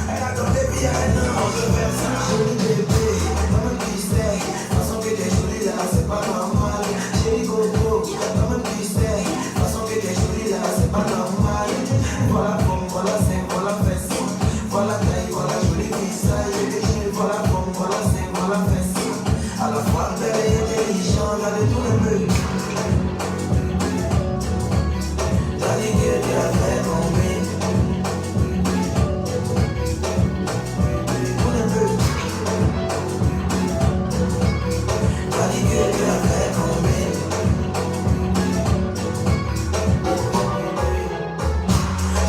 Elle attend des filles à un an, on peut faire ça. Joli bébé, comme un pistet. Façon que t'es jolie là, c'est pas normal. Chérie Coco, comme un pistet. Façon que t'es jolie là, c'est pas normal. Voilà forme, voilà sein, voilà fesse. Voilà taille, voilà jolie visage. Voilà forme, voilà sein, voilà fesse. À la fois belle et intelligente, j'allais tout le peu. T'as dit que tu as fait tomber. Tout le peu. T'as dit que tu as fait tomber.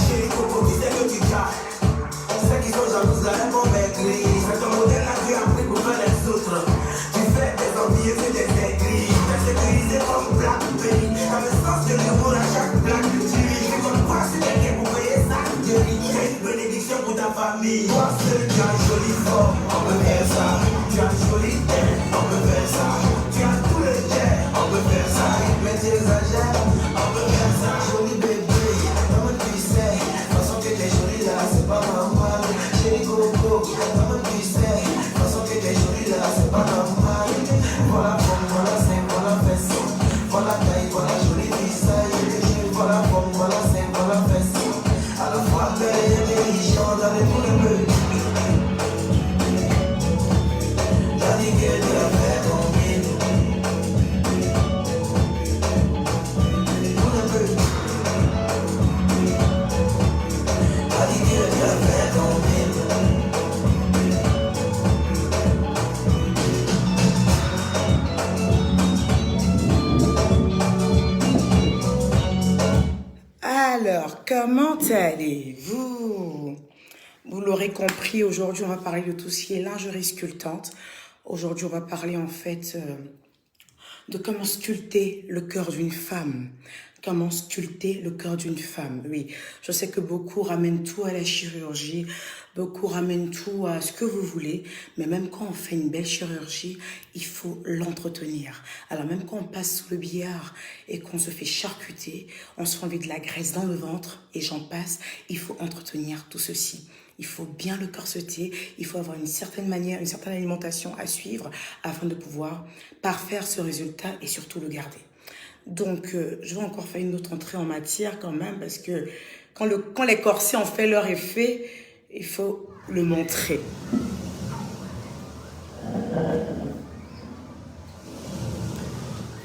Chérie Coco, qui c'est que tu gardes? Ceux qui sont jalouses là, elles vont maigrir. C'est ton modèle là, tu as pris pour faire les autres. Tu fais des envieux, c'est des aigris. T'es sécurisé comme Blackberry. T'as le sens de l'humour à chaque blague que tu ris. Je comme quoi, c'est quelqu'un pour payer ça. J'ai une bénédiction pour ta famille. Toi seul, tu as une jolie forme, on peut faire ça. Tu as une jolie tête, on peut faire ça. Tu as tout le jet, on peut faire ça. Mais tu exagères, on peut faire ça. Joli bébé, comme tu sais. Façon que t'es jolie là, c'est pas normal. Chérie Coco, comme tu sais. Façon que t'es jolie là, c'est pas normal. Voilà forme, voilà sein, voilà fesse. Voilà taille, voilà joli visage. Voilà forme, voilà sein, voilà fesse. À la fois belle et intelligente, dans les tout le peu. T'as dit que tu as fait tomber. Tout le peu. T'as dit que tu as fait tomber. Alors, comment allez-vous? Vous l'aurez compris, aujourd'hui, on va parler de tout ce qui est lingerie sculptante. Aujourd'hui, on va parler en fait de comment sculpter le cœur d'une femme. Comment sculpter le cœur d'une femme. Oui, je sais que beaucoup ramènent tout à la chirurgie, beaucoup ramènent tout à ce que vous voulez, mais même quand on fait une belle chirurgie, il faut l'entretenir. Alors même quand on passe sous le billard et qu'on se fait charcuter, on se fait enlever de la graisse dans le ventre et j'en passe, il faut entretenir tout ceci. Il faut bien le corseter, il faut avoir une certaine manière, une certaine alimentation à suivre afin de pouvoir parfaire ce résultat et surtout le garder. Donc, je vais encore faire une autre entrée en matière quand même parce que quand les corsets ont fait leur effet, il faut le montrer.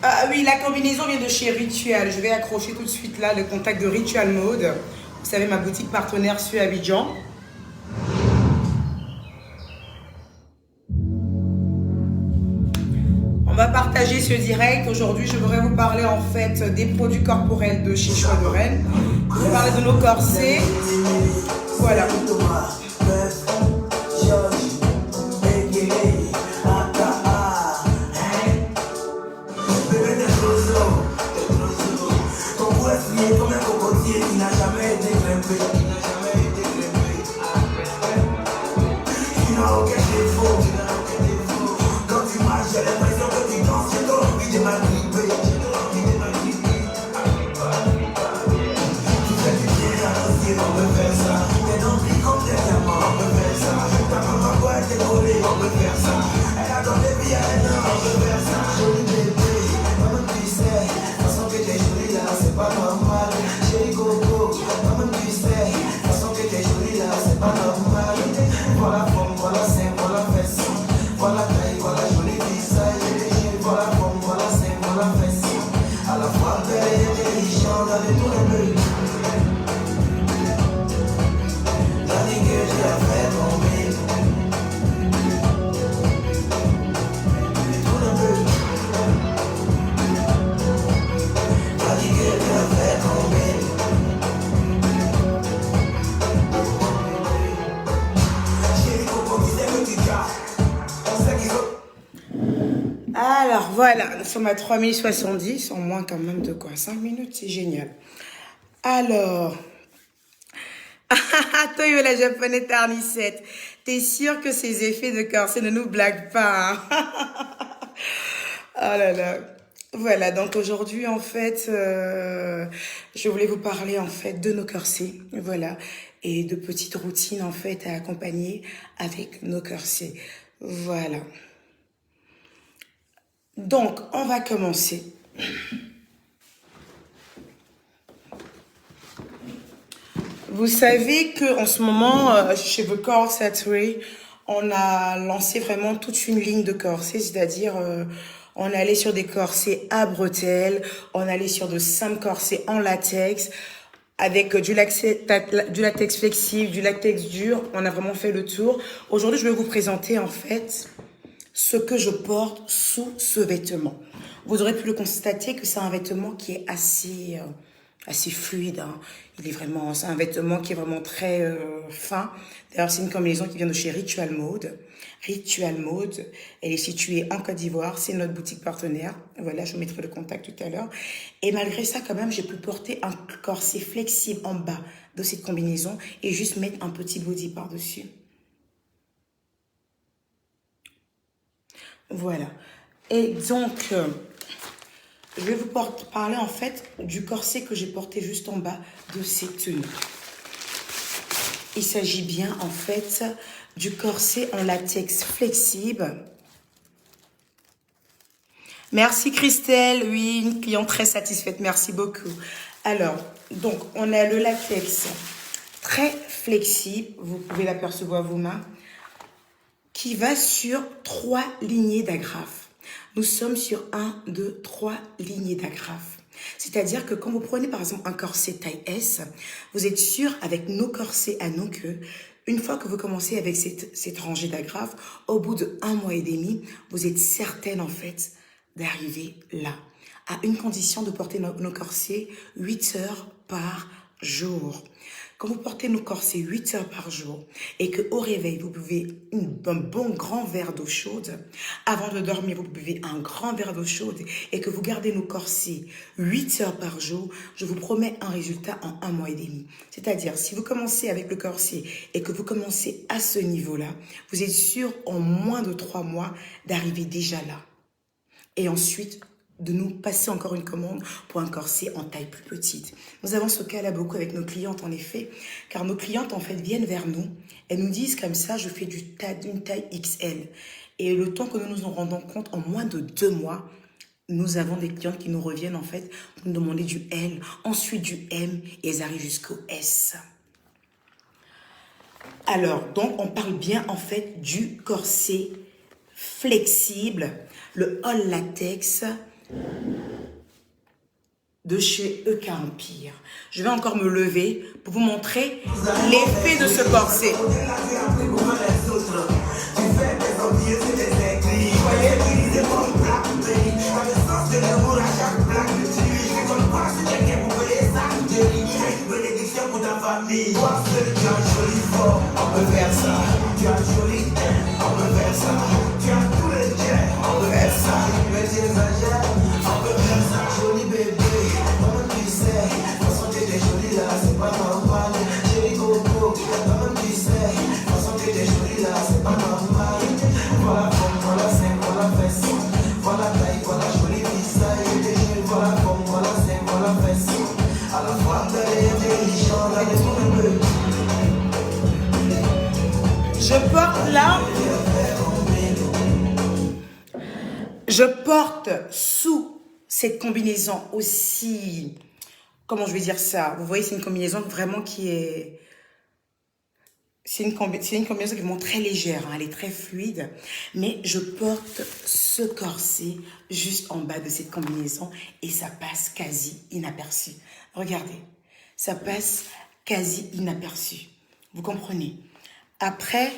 Ah oui, la combinaison vient de chez Ritual. Je vais accrocher tout de suite là le contact de Ritual Mode. Vous savez, ma boutique partenaire sur Abidjan. On va partager ce direct. Aujourd'hui, je voudrais vous parler en fait des produits corporels de chez Choix de Rennes. Je vais vous parler de nos corsets. Voilà. Comme un cocotier qui n'a jamais été grimpé. Tu n'as aucun défaut. Quand tu marches, j'ai l'impression que tu danses. J'ai trop envie de m'agripper. Tu fais du bien à dossier, on peut faire ça. T'es rempli comme des diamants, on peut faire ça. Ta maman doit être collée, on peut faire ça. Elle attend des filles à un an, on peut faire ça. Joli bébé, comme tu sais. Façon que t'es jolie là, c'est pas normal. Chérie Coco, comme tu sais. Façon que t'es jolie là, c'est pas normal. Voilà forme, voilà sein, voilà fesse. Voilà taille, voilà joli visage. Voilà forme, voilà sein, voilà fesse. À la fois belle et intelligente, dans les tout le peu. T'as dit que tu as fait tomber. Tout le peu. T'as dit que tu as fait tomber. Chérie Coco, qui c'est que tu gardes? On sait qu'ils ont. Alors voilà, nous sommes à 3070, en moins quand même de quoi 5 minutes, c'est génial. Alors, Toyo la japonaise tarnissette, t'es sûr que ces effets de corset ne nous blaguent pas, hein? Oh là là. Voilà, donc aujourd'hui, en fait, je voulais vous parler, en fait, de nos corsets, voilà. et de petites routines en fait à accompagner avec nos corsets. Voilà. Donc, on va commencer. Vous savez qu'en ce moment, chez The Corsettery, on a lancé vraiment toute une ligne de corsets, c'est-à-dire on allait sur des corsets à bretelles, on allait sur de simples corsets en latex, avec du latex flexible, du latex dur. On a vraiment fait le tour. Aujourd'hui, je vais vous présenter en fait ce que je porte sous ce vêtement. Vous aurez pu le constater que c'est un vêtement qui est assez fluide. Hein. C'est un vêtement qui est vraiment très fin. D'ailleurs, c'est une combinaison qui vient de chez Ritual Mode. Ritual Mode, elle est située en Côte d'Ivoire. C'est notre boutique partenaire. Voilà, je vous mettrai le contact tout à l'heure. Et malgré ça, quand même, j'ai pu porter un corset flexible en bas de cette combinaison et juste mettre un petit body par-dessus. Voilà. Et donc, je vais vous parler en fait du corset que j'ai porté juste en bas de cette tenue. Il s'agit bien en fait du corset en latex flexible. Merci Christelle, oui, une cliente très satisfaite, merci beaucoup. Alors, donc on a le latex très flexible, vous pouvez l'apercevoir vous-même, qui va sur 3 lignées d'agrafes. Nous sommes sur 1, 2, 3 lignées d'agrafes. C'est-à-dire que quand vous prenez par exemple un corset taille S, vous êtes sûr avec nos corsets à nos queues, une fois que vous commencez avec cette rangée d'agrafes, au bout de 1 mois et demi, vous êtes certaine en fait d'arriver là. À une condition de porter nos corsets 8 heures par jour. Quand vous portez nos corsets 8 heures par jour et qu'au réveil, vous buvez un bon grand verre d'eau chaude, avant de dormir, vous buvez un grand verre d'eau chaude et que vous gardez nos corsets 8 heures par jour, je vous promets un résultat en 1 mois et demi. C'est-à-dire, si vous commencez avec le corset et que vous commencez à ce niveau-là, vous êtes sûr en moins de 3 mois d'arriver déjà là. Et ensuite, de nous passer encore une commande pour un corset en taille plus petite. Nous avons ce cas-là beaucoup avec nos clientes en effet, car nos clientes en fait viennent vers nous, elles nous disent comme ça, je fais d'une taille XL. Et le temps que nous nous en rendons compte, en moins de 2 mois, nous avons des clientes qui nous reviennent en fait pour nous demander du L, ensuite du M et elles arrivent jusqu'au S. Alors, donc on parle bien en fait du corset flexible, le all latex de chez EK Empire. Je vais encore me lever pour vous montrer l'effet de ce corset. Je porte sous cette combinaison aussi, comment je vais dire ça, vous voyez c'est une combinaison vraiment qui est, c'est une combinaison qui est vraiment très légère, hein, elle est très fluide, mais je porte ce corset juste en bas de cette combinaison et ça passe quasi inaperçu. Regardez, ça passe quasi inaperçu, vous comprenez. Après,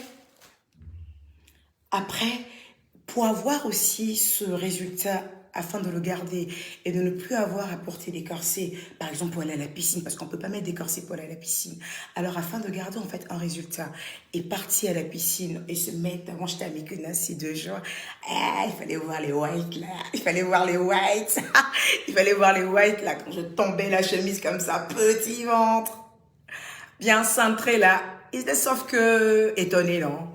pour avoir aussi ce résultat, afin de le garder et de ne plus avoir à porter des corsets, par exemple pour aller à la piscine, parce qu'on ne peut pas mettre des corsets pour aller à la piscine. Alors, afin de garder en fait un résultat et partir à la piscine et se mettre, avant j'étais à Mykonos ces 2 jours, il fallait voir les whites là, il fallait voir les whites, il fallait voir les whites là, quand je tombais la chemise comme ça, petit ventre, bien cintré là, sauf que, étonné non.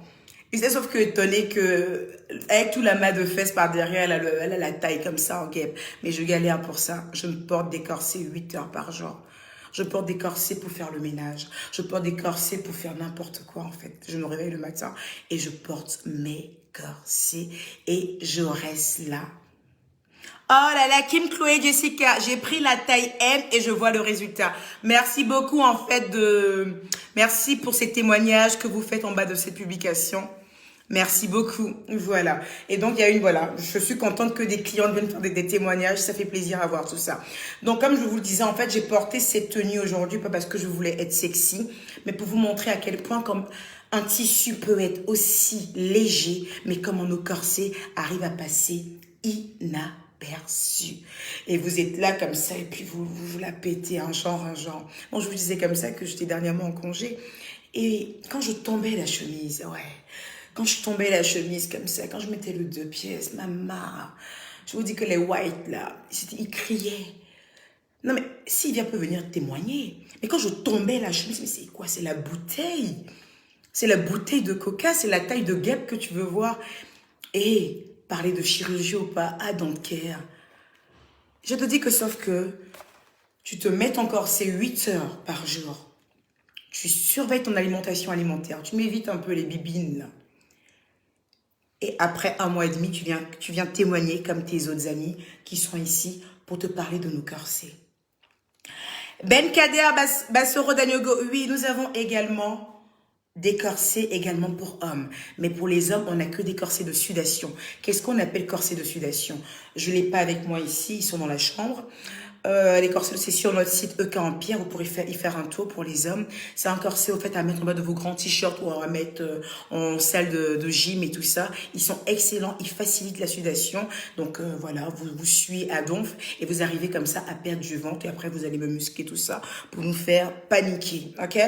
Sauf que étonné que, avec tout l'amas de fesses par derrière, elle a la taille comme ça en guêpe. Mais je galère pour ça. Je me porte des corsets 8 heures par jour. Je porte des corsets pour faire le ménage. Je porte des corsets pour faire n'importe quoi, en fait. Je me réveille le matin et je porte mes corsets et je reste là. Oh là là, Kim, Chloé, Jessica, j'ai pris la taille M et je vois le résultat. Merci beaucoup, en fait, Merci pour ces témoignages que vous faites en bas de cette publication. Merci beaucoup. Voilà. Et donc, il y a voilà. Je suis contente que des clientes viennent faire des témoignages. Ça fait plaisir à voir tout ça. Donc, comme je vous le disais, en fait, j'ai porté cette tenue aujourd'hui, pas parce que je voulais être sexy, mais pour vous montrer à quel point, comme un tissu peut être aussi léger, mais comment nos corsets arrivent à passer inaperçu. Et vous êtes là comme ça, et puis vous la pétez, un genre. Bon, je vous disais comme ça que j'étais dernièrement en congé. Et quand je tombais la chemise, quand je tombais la chemise comme ça, quand je mettais le 2 pièces, maman, je vous dis que les whites là, ils criaient. Non mais Sylvia peut venir témoigner. Mais quand je tombais la chemise, mais c'est quoi? C'est la bouteille. C'est la bouteille de coca, c'est la taille de guêpe que tu veux voir. Et parler de chirurgie ou pas, I don't care. Je te dis que sauf que tu te mets encore ces 8 heures par jour. Tu surveilles ton alimentation alimentaire. Tu m'évites un peu les bibines là. Et après 1 mois et demi, tu viens témoigner comme tes autres amis qui sont ici pour te parler de nos corsets. Ben Kader, Bassoro Danyogo, oui, nous avons également des corsets également pour hommes. Mais pour les hommes, on n'a que des corsets de sudation. Qu'est-ce qu'on appelle corset de sudation? Je ne l'ai pas avec moi ici, ils sont dans la chambre. Les corsets, c'est sur notre site EK Empire, vous pourrez y faire un tour pour les hommes. C'est un corset au fait à mettre en bas de vos grands t-shirts ou à mettre en salle de gym et tout ça. Ils sont excellents, ils facilitent la sudation. Donc voilà, vous suivez à donf et vous arrivez comme ça à perdre du ventre et après vous allez me muscler tout ça pour nous faire paniquer, ok?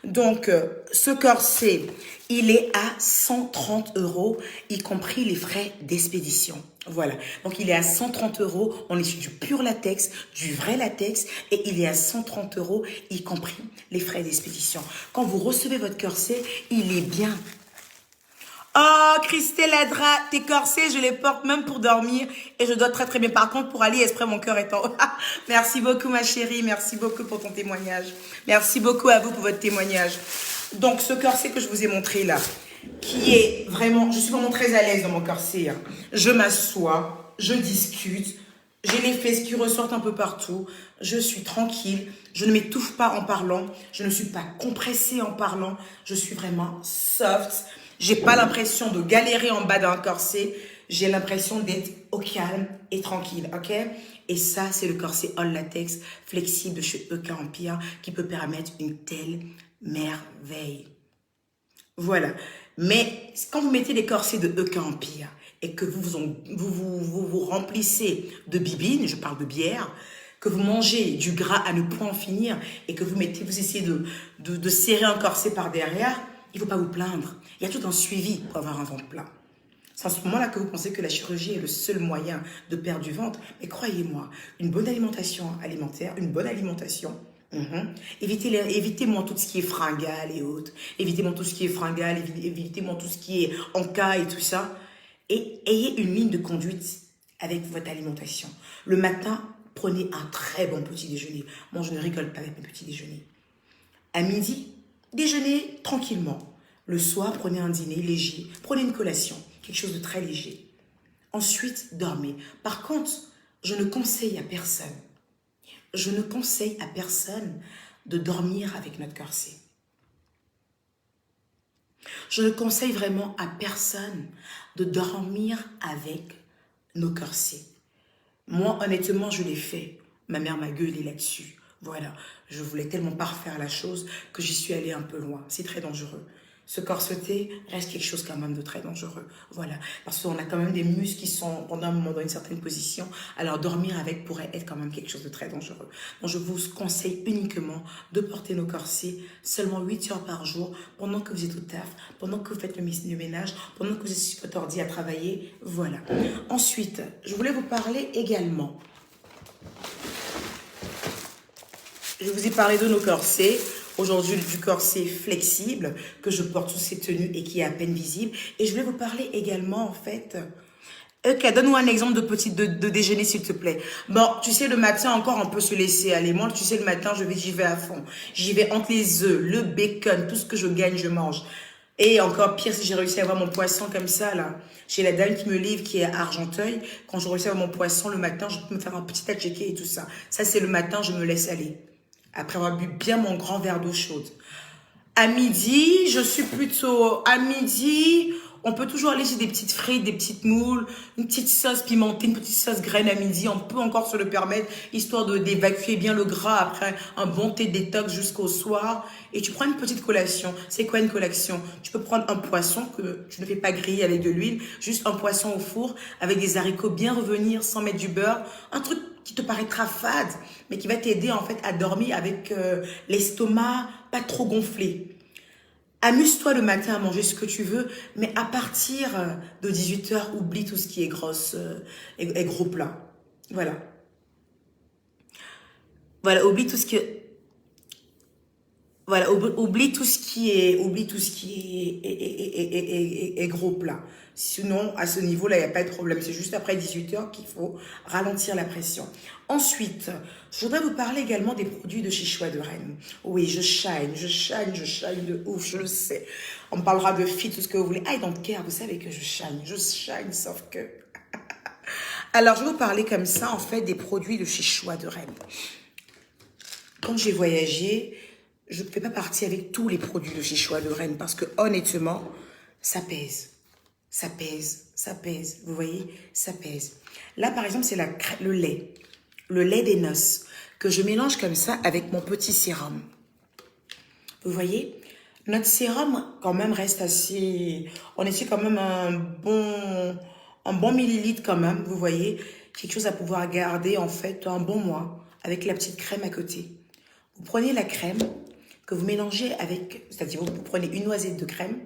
Donc ce corset, il est à 130 €, y compris les frais d'expédition. Voilà, donc il est à 130 €, on est sur du pur latex, du vrai latex, et il est à 130 €, y compris les frais d'expédition. Quand vous recevez votre corset, il est bien. Oh, Christelle Adra, tes corsets, je les porte même pour dormir, et je dors très très bien. Par contre, pour AliExpress, mon cœur est en haut. Merci beaucoup ma chérie, merci beaucoup pour ton témoignage. Merci beaucoup à vous pour votre témoignage. Donc, ce corset que je vous ai montré là, qui est vraiment, je suis vraiment très à l'aise dans mon corset. Hein. Je m'assois, je discute, j'ai les fesses qui ressortent un peu partout, je suis tranquille, je ne m'étouffe pas en parlant, je ne suis pas compressée en parlant, je suis vraiment soft. J'ai pas l'impression de galérer en bas d'un corset, j'ai l'impression d'être au calme et tranquille, ok? Et ça, c'est le corset all latex flexible de chez EK Empire qui peut permettre une telle merveille. Voilà. Mais quand vous mettez les corsets de EK Empire et que vous remplissez de bibines, je parle de bière, que vous mangez du gras à ne point en finir et que vous essayez de serrer un corset par derrière, il ne faut pas vous plaindre. Il y a tout un suivi pour avoir un ventre plat. C'est à ce moment-là que vous pensez que la chirurgie est le seul moyen de perdre du ventre. Mais croyez-moi, une bonne alimentation alimentaire, une bonne alimentation, évitez-moi tout ce qui est fringale et autres. Évitez-moi tout ce qui est fringale, évitez-moi tout ce qui est encas et tout ça. Et ayez une ligne de conduite avec votre alimentation. Le matin, prenez un très bon petit déjeuner. Moi, je ne rigole pas avec mes petits déjeuners. À midi, déjeunez tranquillement. Le soir, prenez un dîner léger. Prenez une collation, quelque chose de très léger. Ensuite, dormez. Par contre, je ne conseille à personne de dormir avec notre corset. Je ne conseille vraiment à personne de dormir avec nos corsets. Moi, honnêtement, je l'ai fait. Ma mère m'a gueulé là-dessus. Voilà, je voulais tellement parfaire la chose que j'y suis allée un peu loin. C'est très dangereux. Se corseter reste quelque chose quand même de très dangereux. Voilà, parce qu'on a quand même des muscles qui sont pendant un moment dans une certaine position. Alors dormir avec pourrait être quand même quelque chose de très dangereux. Donc je vous conseille uniquement de porter nos corsets seulement 8 heures par jour pendant que vous êtes au taf, pendant que vous faites le ménage, pendant que vous êtes sur votre ordi à travailler. Voilà. Ensuite, je voulais vous parler également. Je vous ai parlé de nos corsets. Aujourd'hui, du corset flexible que je porte sous ces tenues et qui est à peine visible. Et je voulais vous parler également, en fait, Ok, donne-nous un exemple de déjeuner, s'il te plaît. Bon, tu sais, le matin, encore, on peut se laisser aller. Moi, tu sais, le matin, j'y vais à fond. J'y vais entre les œufs, le bacon, tout ce que je gagne, je mange. Et encore pire, si j'ai réussi à avoir mon poisson comme ça, là. J'ai la dame qui me livre, qui est à Argenteuil. Quand je réussis à avoir mon poisson le matin, je peux me faire un petit attiqué et tout ça. Ça, c'est le matin, je me laisse aller. Après avoir bu bien mon grand verre d'eau chaude. À midi, je suis plutôt... À midi, on peut toujours aller chez des petites frites, des petites moules, une petite sauce pimentée, une petite sauce graine à midi. On peut encore se le permettre, histoire d'évacuer bien le gras après un bon thé détox jusqu'au soir. Et tu prends une petite collation. C'est quoi une collation? Tu peux prendre un poisson que tu ne fais pas griller avec de l'huile, juste un poisson au four avec des haricots bien revenir sans mettre du beurre. Un truc qui te paraîtra fade, mais qui va t'aider en fait à dormir avec l'estomac pas trop gonflé. Amuse-toi le matin à manger ce que tu veux, mais à partir de 18 h, oublie tout ce qui est et gros plat. Voilà. Voilà, oublie tout ce qui est gros plat. Sinon, à ce niveau-là, il n'y a pas de problème. C'est juste après 18 h qu'il faut ralentir la pression. Ensuite, je voudrais vous parler également des produits de chez Choix de Reine. Oui, je shine de ouf, je le sais. On me parlera de fit, tout ce que vous voulez. I don't care, vous savez que je shine, sauf que... Alors, je vais vous parler comme ça, en fait, des produits de chez Choix de Reine. Quand j'ai voyagé, je ne fais pas partie avec tous les produits de chez Choix de Reine parce que honnêtement, ça pèse. Ça pèse. Vous voyez, ça pèse. Là, par exemple, c'est le lait. Le lait des noces que je mélange comme ça avec mon petit sérum. Vous voyez, notre sérum quand même reste assez... On essaie quand même un bon millilitre quand même, vous voyez. Quelque chose à pouvoir garder en fait un bon mois avec la petite crème à côté. Vous prenez la crème que vous mélangez avec... C'est-à-dire vous prenez une noisette de crème.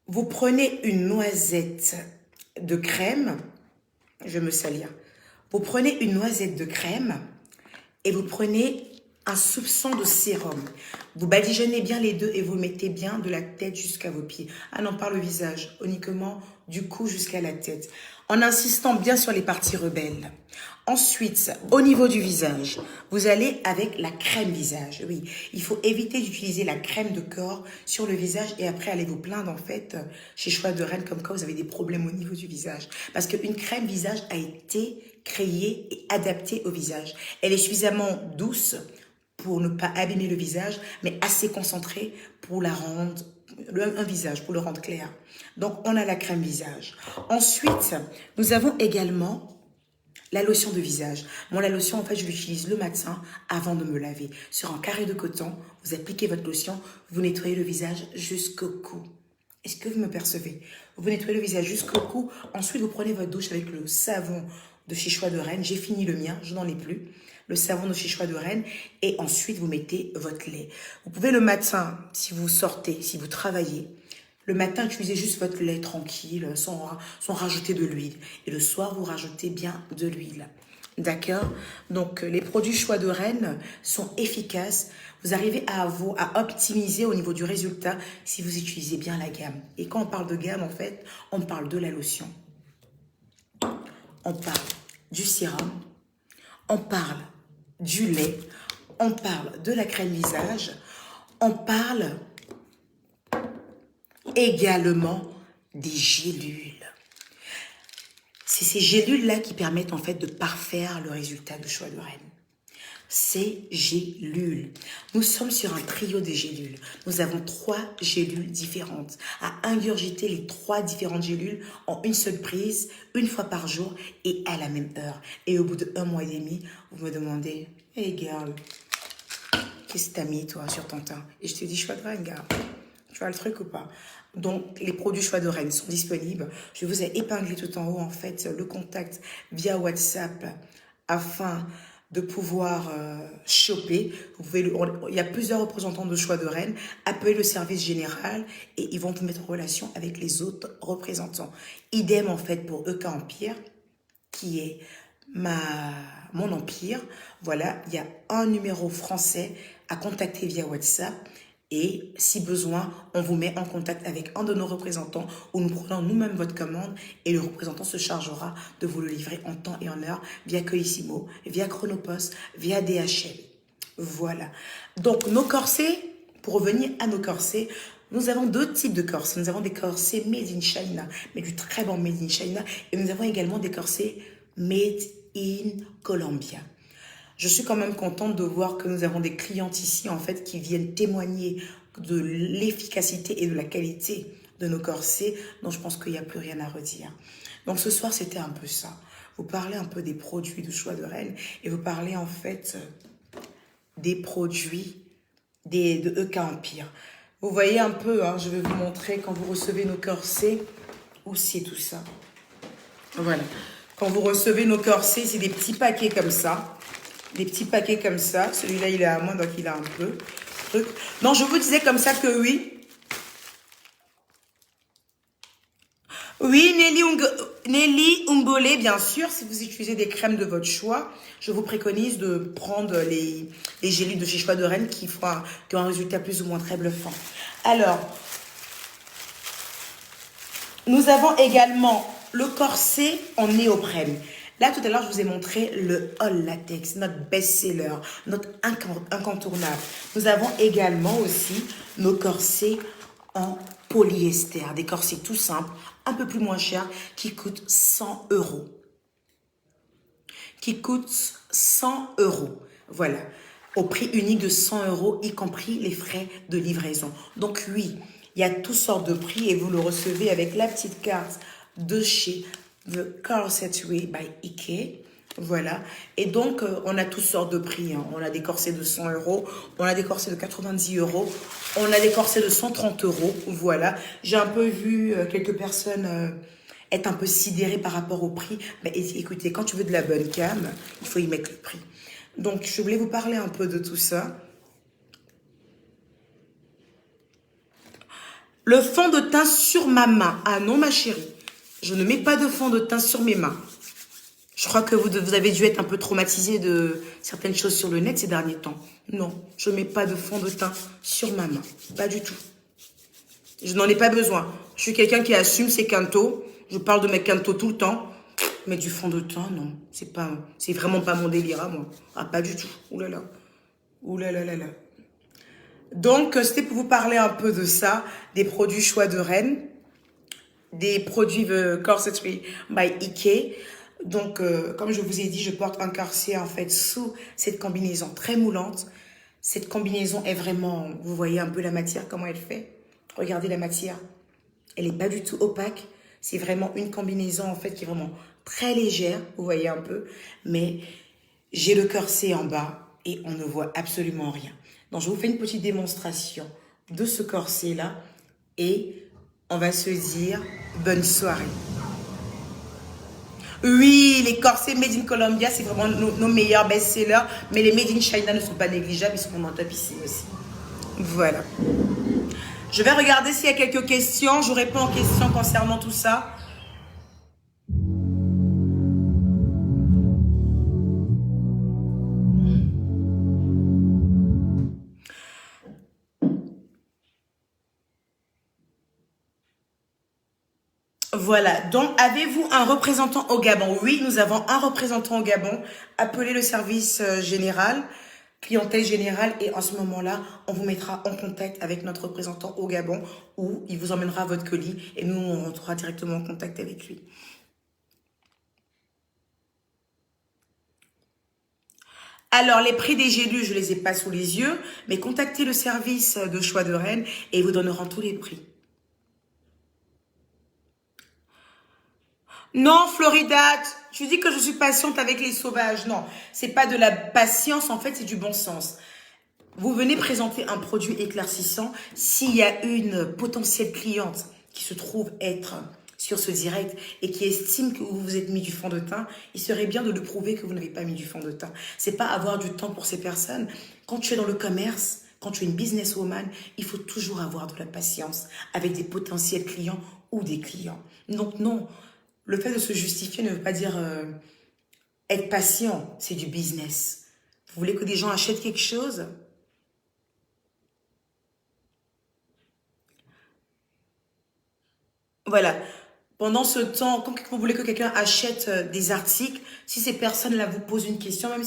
Vous prenez une noisette de crème, je vais me salir. Vous prenez une noisette de crème et vous prenez un soupçon de sérum. Vous badigeonnez bien les deux et vous mettez bien de la tête jusqu'à vos pieds. Ah non, pas le visage, uniquement du cou jusqu'à la tête. En insistant bien sur les parties rebelles. Ensuite, au niveau du visage, vous allez avec la crème visage. Oui, il faut éviter d'utiliser la crème de corps sur le visage et après allez vous plaindre en fait chez Choix de Reine comme quoi vous avez des problèmes au niveau du visage. Parce qu'une crème visage a été créée et adaptée au visage. Elle est suffisamment douce pour ne pas abîmer le visage, mais assez concentrée pour la rendre un visage, pour le rendre clair. Donc, on a la crème visage. Ensuite, nous avons également la lotion de visage. Moi, la lotion, en fait, je l'utilise le matin avant de me laver. Sur un carré de coton, vous appliquez votre lotion, vous nettoyez le visage jusqu'au cou. Est-ce que vous me percevez? Vous nettoyez le visage jusqu'au cou. Ensuite, vous prenez votre douche avec le savon de chez Choix de Reine. J'ai fini le mien, je n'en ai plus. Le savon de chez Choix de Reine. Et ensuite, vous mettez votre lait. Vous pouvez le matin, si vous sortez, si vous travaillez, le matin, utilisez juste votre lait tranquille, sans rajouter de l'huile. Et le soir, vous rajoutez bien de l'huile. D'accord? Donc, les produits Choix de Reine sont efficaces. Vous arrivez à optimiser au niveau du résultat si vous utilisez bien la gamme. Et quand on parle de gamme, en fait, on parle de la lotion. On parle du sérum. On parle du lait. On parle de la crème visage. On parle également des gélules. C'est ces gélules-là qui permettent en fait de parfaire le résultat de Choix de Reine. Ces gélules. Nous sommes sur un trio de gélules. Nous avons 3 gélules différentes. À ingurgiter les 3 différentes gélules en une seule prise, une fois par jour et à la même heure. Et au bout de 1 mois et demi, vous me demandez, « Hey girl, qu'est-ce que t'as mis toi sur ton teint ?» Et je te dis, Choix de Reine, gars. Tu vois le truc ou pas? Donc, les produits Choix de Reine sont disponibles. Je vous ai épinglé tout en haut, en fait, le contact via WhatsApp afin de pouvoir choper. Il y a plusieurs représentants de Choix de Reine. Appelez le service général et ils vont vous mettre en relation avec les autres représentants. Idem, en fait, pour EK Empire, qui est mon empire. Voilà, il y a un numéro français à contacter via WhatsApp. Et si besoin, on vous met en contact avec un de nos représentants ou nous prenons nous-mêmes votre commande et le représentant se chargera de vous le livrer en temps et en heure via Colissimo, via Chronopost, via DHL. Voilà. Donc, nos corsets, pour revenir à nos corsets, nous avons deux types de corsets. Nous avons des corsets made in China, mais du très bon made in China. Et nous avons également des corsets made in Colombia. Je suis quand même contente de voir que nous avons des clientes ici, en fait, qui viennent témoigner de l'efficacité et de la qualité de nos corsets. Donc, je pense qu'il n'y a plus rien à redire. Donc, ce soir, c'était un peu ça. Vous parlez un peu des produits de Choix de Reine et vous parlez, en fait, des produits de EK Empire. Vous voyez un peu, hein, je vais vous montrer quand vous recevez nos corsets, où c'est tout ça. Voilà. Quand vous recevez nos corsets, c'est des petits paquets comme ça. Des petits paquets comme ça. Celui-là, il est à moi, donc il a un peu. Truc. Non, je vous disais comme ça que oui. Oui, Nelly Umbole, bien sûr, si vous utilisez des crèmes de votre choix, je vous préconise de prendre les gélules de chez Choix de Reine qui ont un résultat plus ou moins très bluffant. Alors, nous avons également le corset en néoprène. Là, tout à l'heure, je vous ai montré le All Latex, notre best-seller, notre incontournable. Nous avons également aussi nos corsets en polyester, des corsets tout simples, un peu plus moins chers, qui coûtent 100 €. Qui coûtent 100 €. Voilà. Au prix unique de 100 €, y compris les frais de livraison. Donc oui, il y a toutes sortes de prix et vous le recevez avec la petite carte de chez The Corsetry by Ike. Voilà. Et donc, on a toutes sortes de prix. Hein. On a des corsets de 100 €, on a des corsets de 90 €, on a des corsets de 130 €. Voilà. J'ai un peu vu quelques personnes être un peu sidérées par rapport au prix. Mais écoutez, quand tu veux de la bonne cam, il faut y mettre le prix. Donc, je voulais vous parler un peu de tout ça. Le fond de teint sur ma main. Ah non, ma chérie. Je ne mets pas de fond de teint sur mes mains. Je crois que vous avez dû être un peu traumatisé de certaines choses sur le net ces derniers temps. Non, je ne mets pas de fond de teint sur ma main. Pas du tout. Je n'en ai pas besoin. Je suis quelqu'un qui assume ses quintos. Je parle de mes quintos tout le temps. Mais du fond de teint, non. C'est vraiment pas mon délire à moi. Ah, pas du tout. Ouh là là. Ouh là là là là. Donc, c'était pour vous parler un peu de ça, des produits Choix de Reine, des produits The Corsetry by Ike. Donc, comme je vous ai dit, je porte un corset en fait sous cette combinaison très moulante. Cette combinaison est vraiment, vous voyez un peu la matière, comment elle fait. Regardez la matière. Elle n'est pas du tout opaque. C'est vraiment une combinaison en fait qui est vraiment très légère, vous voyez un peu. Mais j'ai le corset en bas et on ne voit absolument rien. Donc, je vous fais une petite démonstration de ce corset-là et on va se dire bonne soirée. Oui, les corsets Made in Colombia, c'est vraiment nos meilleurs best-sellers. Mais les Made in China ne sont pas négligeables, ils sont vraiment top ici aussi. Voilà. Je vais regarder s'il y a quelques questions. Je réponds aux questions concernant tout ça. Voilà, donc avez-vous un représentant au Gabon? Oui, nous avons un représentant au Gabon. Appelez le service général, clientèle générale, et en ce moment-là, on vous mettra en contact avec notre représentant au Gabon où il vous emmènera votre colis et nous, on rentrera directement en contact avec lui. Alors, les prix des gélules, je ne les ai pas sous les yeux, mais contactez le service de Choix de Reine et ils vous donneront tous les prix. Non, Floridate, tu dis que je suis patiente avec les sauvages. Non, c'est pas de la patience, en fait, c'est du bon sens. Vous venez présenter un produit éclaircissant. S'il y a une potentielle cliente qui se trouve être sur ce direct et qui estime que vous vous êtes mis du fond de teint, il serait bien de le prouver que vous n'avez pas mis du fond de teint. C'est pas avoir du temps pour ces personnes. Quand tu es dans le commerce, quand tu es une businesswoman, il faut toujours avoir de la patience avec des potentiels clients ou des clients. Donc non, le fait de se justifier ne veut pas dire être patient, c'est du business. Vous voulez que des gens achètent quelque chose? Voilà. Pendant ce temps, quand vous voulez que quelqu'un achète des articles, si ces personnes-là vous posent une question, même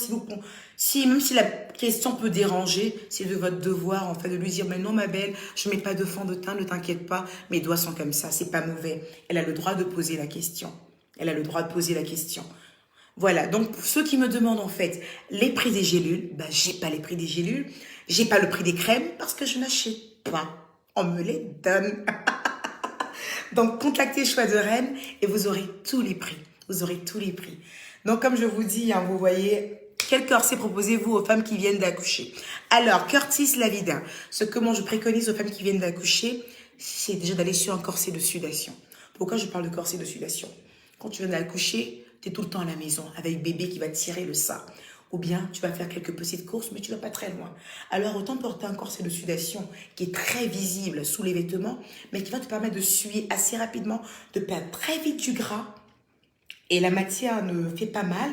si la question peut déranger, c'est de votre devoir en fait de lui dire mais non ma belle, je mets pas de fond de teint, ne t'inquiète pas, mes doigts sont comme ça, c'est pas mauvais. Elle a le droit de poser la question. Elle a le droit de poser la question. Voilà, donc pour ceux qui me demandent en fait les prix des gélules, ben j'ai pas les prix des gélules, j'ai pas le prix des crèmes parce que je n'achète pas. On me les donne. Donc, contactez Choix de Reine et vous aurez tous les prix. Vous aurez tous les prix. Donc, comme je vous dis, hein, vous voyez, quel corset proposez-vous aux femmes qui viennent d'accoucher? Alors, Curtis Lavida, ce que moi je préconise aux femmes qui viennent d'accoucher, c'est déjà d'aller sur un corset de sudation. Pourquoi je parle de corset de sudation? Quand tu viens d'accoucher, tu es tout le temps à la maison avec bébé qui va tirer le sein. Ou bien tu vas faire quelques petites courses, mais tu ne vas pas très loin. Alors autant porter un corset de sudation qui est très visible sous les vêtements, mais qui va te permettre de suer assez rapidement, de perdre très vite du gras. Et la matière ne fait pas mal.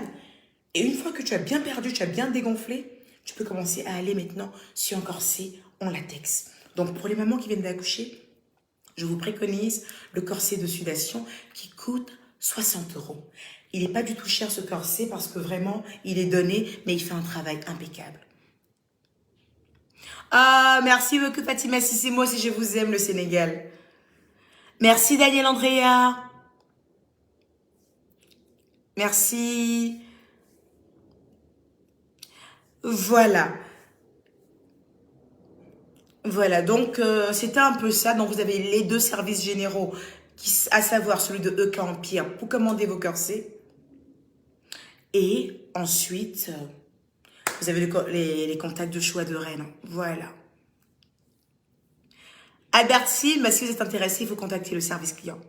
Et une fois que tu as bien perdu, tu as bien dégonflé, tu peux commencer à aller maintenant sur un corset en latex. Donc pour les mamans qui viennent d'accoucher, je vous préconise le corset de sudation qui coûte 60 €. Il n'est pas du tout cher ce corset parce que vraiment, il est donné, mais il fait un travail impeccable. Ah, merci beaucoup Fatima Sissé, moi aussi je vous aime le Sénégal. Merci Daniel Andrea. Merci. Voilà. Voilà, donc c'était un peu ça. Donc vous avez les deux services généraux, à savoir celui de EK Empire pour commander vos corsets. Et ensuite, vous avez les contacts de Choix de Reine. Voilà. Albertine, si vous êtes intéressé, il faut contacter le service client.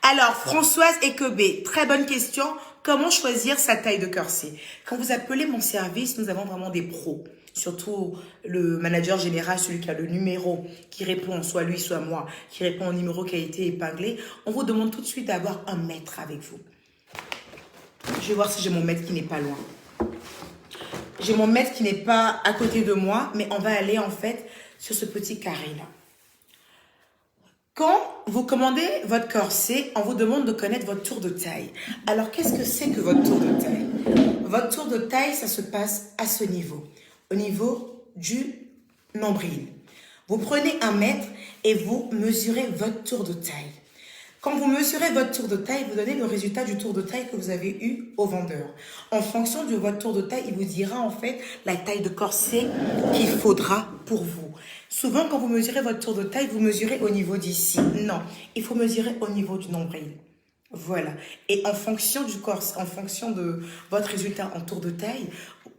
Alors, Françoise Ekebé, très bonne question. Comment choisir sa taille de corset? Quand vous appelez mon service, nous avons vraiment des pros. Surtout le manager général, celui qui a le numéro, qui répond, soit lui, soit moi, qui répond au numéro qui a été épinglé. On vous demande tout de suite d'avoir un mètre avec vous. Je vais voir si j'ai mon maître qui n'est pas loin. J'ai mon maître qui n'est pas à côté de moi, mais on va aller en fait sur ce petit carré-là. Quand vous commandez votre corset, on vous demande de connaître votre tour de taille. Alors, qu'est-ce que c'est que votre tour de taille? Votre tour de taille, ça se passe à ce niveau, au niveau du nombril. Vous prenez un mètre et vous mesurez votre tour de taille. Quand vous mesurez votre tour de taille, vous donnez le résultat du tour de taille que vous avez eu au vendeur. En fonction de votre tour de taille, il vous dira en fait la taille de corset qu'il faudra pour vous. Souvent, quand vous mesurez votre tour de taille, vous mesurez au niveau d'ici. Non, il faut mesurer au niveau du nombril. Voilà. Et en fonction du corset, en fonction de votre résultat en tour de taille,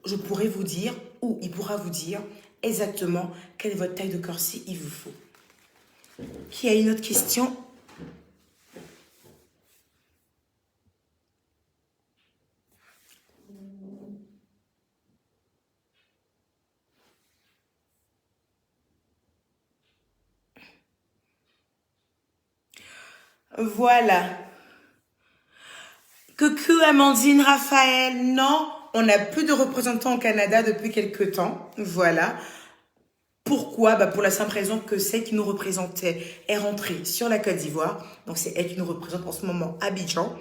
je pourrais vous dire, ou il pourra vous dire exactement quelle est votre taille de corset il vous faut. Qui a une autre question? Voilà. Coucou Amandine, Raphaël. Non, on n'a plus de représentants au Canada depuis quelques temps. Voilà. Pourquoi? Pour la simple raison que celle qui nous représentait est rentrée sur la Côte d'Ivoire. Donc c'est elle qui nous représente en ce moment à Abidjan.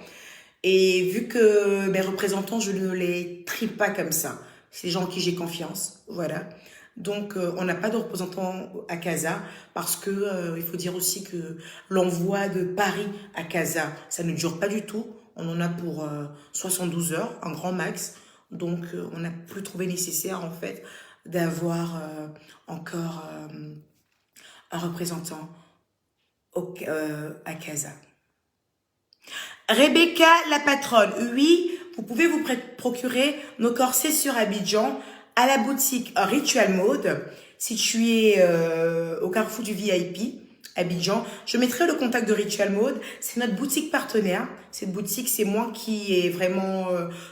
Et vu que mes représentants, je ne les trie pas comme ça. C'est des gens en qui j'ai confiance. Voilà. Donc, on n'a pas de représentant à Casa parce que il faut dire aussi que l'envoi de Paris à Casa, ça ne dure pas du tout. On en a pour 72 heures, un grand max. Donc, on n'a plus trouvé nécessaire, en fait, d'avoir encore un représentant à Casa. Rebecca, la patronne. Oui, vous pouvez vous procurer nos corsets sur Abidjan à la boutique Ritual Mode, située au carrefour du VIP, Abidjan. Je mettrai le contact de Ritual Mode. C'est notre boutique partenaire. Cette boutique, c'est moi qui ai vraiment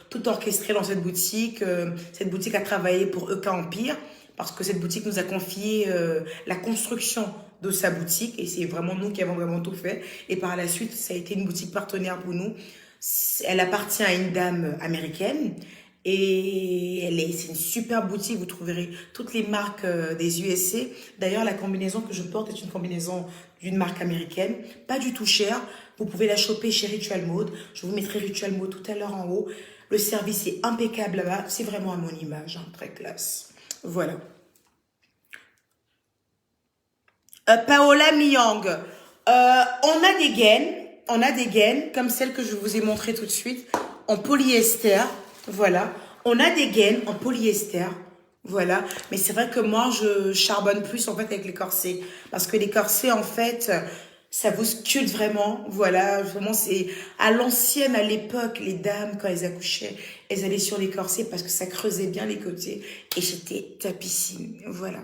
tout orchestré dans cette boutique. Cette boutique a travaillé pour EK Empire parce que cette boutique nous a confié la construction de sa boutique et c'est vraiment nous qui avons vraiment tout fait. Et par la suite, ça a été une boutique partenaire pour nous. Elle appartient à une dame américaine. Et c'est une super boutique, vous trouverez toutes les marques des USA. D'ailleurs, la combinaison que je porte est une combinaison d'une marque américaine, pas du tout chère. Vous pouvez la choper chez Ritual Mode. Je vous mettrai Ritual Mode tout à l'heure en haut. Le service est impeccable là-bas. C'est vraiment à mon image, hein, très classe. Voilà. Paola Myang, on a des gaines comme celle que je vous ai montrée tout de suite en polyester. Voilà, on a des gaines en polyester. Voilà, mais c'est vrai que moi je charbonne plus en fait avec les corsets parce que les corsets en fait ça vous sculpte vraiment. Voilà, vraiment c'est à l'ancienne, à l'époque, les dames quand elles accouchaient, elles allaient sur les corsets parce que ça creusait bien les côtés et j'étais tapissime. Voilà.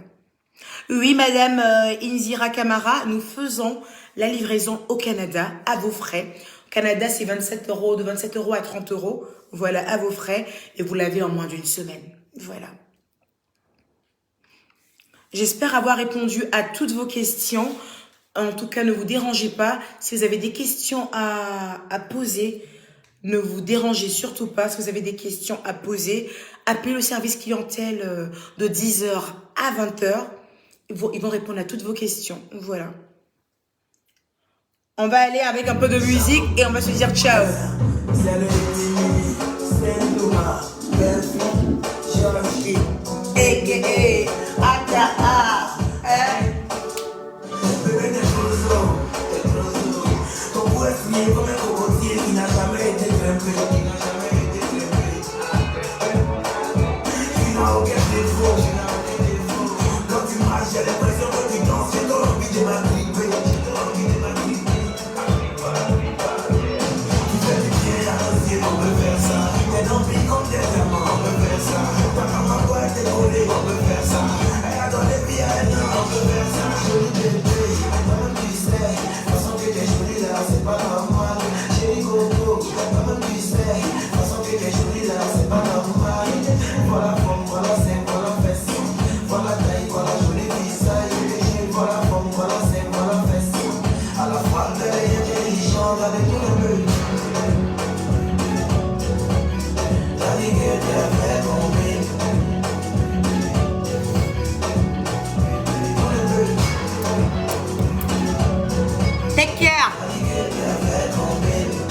Oui, Madame Inzira Kamara, nous faisons la livraison au Canada à vos frais. Au Canada, c'est 27 €, de 27 € à 30 €. Voilà, à vos frais. Et vous l'avez en moins d'une semaine. Voilà. J'espère avoir répondu à toutes vos questions. En tout cas, ne vous dérangez pas. Si vous avez des questions à poser, ne vous dérangez surtout pas. Si vous avez des questions à poser, appelez le service clientèle de 10 h à 20 h. Ils vont répondre à toutes vos questions. Voilà. On va aller avec un peu de musique et on va se dire ciao. C'est le Mimi, c'est Thomas, Delphine, Georgie, a.k.a. Ata.